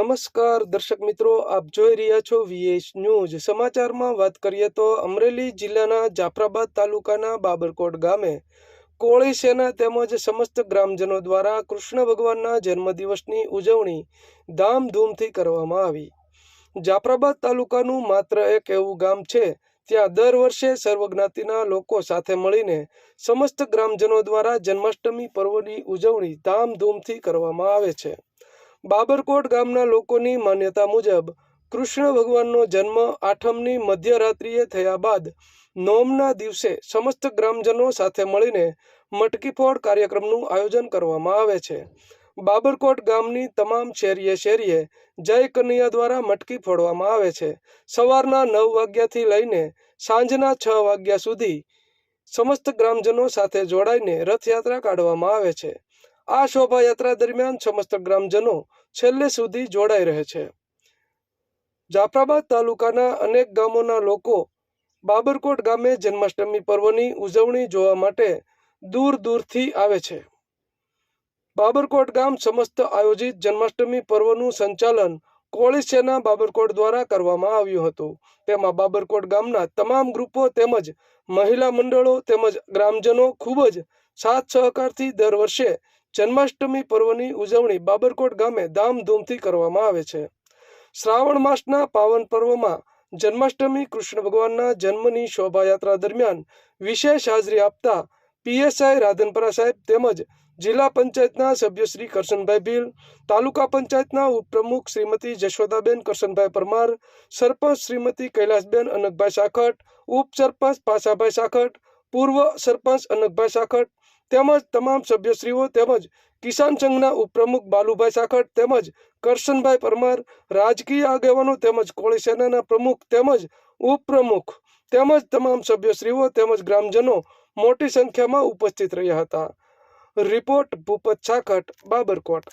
નમસ્કાર દર્શક મિત્રો, આપ જોઈ રહ્યા છો વીએસ ન્યૂઝ। સમાચારમાં વાત કરીએ તો અમરેલી જિલ્લાના જાફરાબાદ તાલુકાના બાબરકોટ ગામે કોળી સેના તેમજ સમસ્ત ગ્રામજનો દ્વારા કૃષ્ણ ભગવાનના જન્મદિવસની ઉજવણી ધામધૂમથી કરવામાં આવી। જાફરાબાદ તાલુકાનું માત્ર એક એવું ગામ છે ત્યાં દર વર્ષે સર્વજ્ઞાતિના લોકો સાથે મળીને સમસ્ત ગ્રામજનો દ્વારા જન્માષ્ટમી પર્વની ઉજવણી ધામધૂમથી કરવામાં આવે છે। બાબરકોટ ગામના લોકોની માન્યતા મુજબ કૃષ્ણ ભગવાનનો જન્મ આઠમની મધ્યરાત્રિએ થયા બાદ નોમના દિવસે સમસ્ત ગ્રામજનો સાથે મળીને મટકી ફોડ કાર્યક્રમનું આયોજન કરવામાં આવે છે। બાબરકોટ ગામની તમામ શેરીએ શેરીએ જય કનૈયા દ્વારા મટકી ફોડવામાં આવે છે। સવારના 9 વાગ્યાથી લઈને સાંજના 6 વાગ્યા સુધી સમસ્ત ગ્રામજનો સાથે જોડાઈને રથયાત્રા કાઢવામાં આવે છે। આ શોભાયાત્રા દરમિયાન સમસ્ત ગ્રામજનો છેલ્લે સુધી જોડાઈ રહે છે। જાફરાબાદ તાલુકાના અનેક ગામોના લોકો બાબરકોટ ગામે જન્માષ્ટમી પર્વની ઉજવણી જોવા માટે દૂર દૂરથી આવે છે। બાબરકોટ ગામ સમસ્ત આયોજિત જન્માષ્ટમી પર્વનું સંચાલન કોળી સેના બાબરકોટ દ્વારા કરવામાં આવ્યું હતું। તેમાં બાબરકોટ ગામના તમામ ગ્રુપો તેમજ મહિલા મંડળો તેમજ ગ્રામજનો ખૂબ જ સાથ સહકારથી દર વર્ષે જન્માષ્ટમી પર્વની ઉજવણી બાબરકોટ ગામે ધામધૂમથી કરવામાં આવે છે। શ્રાવણ માસના પાવન પર્વમાં જન્માષ્ટમી કૃષ્ણ ભગવાનના જન્મની શોભાયાત્રા દરમિયાન વિશેષ હાજરી આપતા પીએસઆઈ રાધનપરા સાહેબ તેમજ જિલ્લા પંચાયતના સભ્ય શ્રી કરશનભાઈ ભીલ, તાલુકા પંચાયતના ઉપપ્રમુખ શ્રીમતી જશોદાબેન કરશનભાઈ પરમાર, સરપંચ શ્રીમતી કૈલાસબેન અનકભાઈ સાખટ, ઉપસરપંચ પાસાભાઈ સાખટ, પૂર્વ સરપંચ અનકભાઈ સાખટ તેમજ તમામ સભ્યશ્રીઓ તેમજ કિસાન સંઘના ઉપપ્રમુખ બાલુભાઈ સાખટ તેમજ કરશનભાઈ પરમાર, રાજકીય આગેવાનો તેમજ કોળી સેનાના પ્રમુખ તેમજ ઉપપ્રમુખ તેમજ તમામ સભ્યશ્રીઓ તેમજ ગ્રામજનો મોટી સંખ્યામાં ઉપસ્થિત રહ્યા હતા। રિપોર્ટ ભૂપત સાખટ, બાબરકોટ।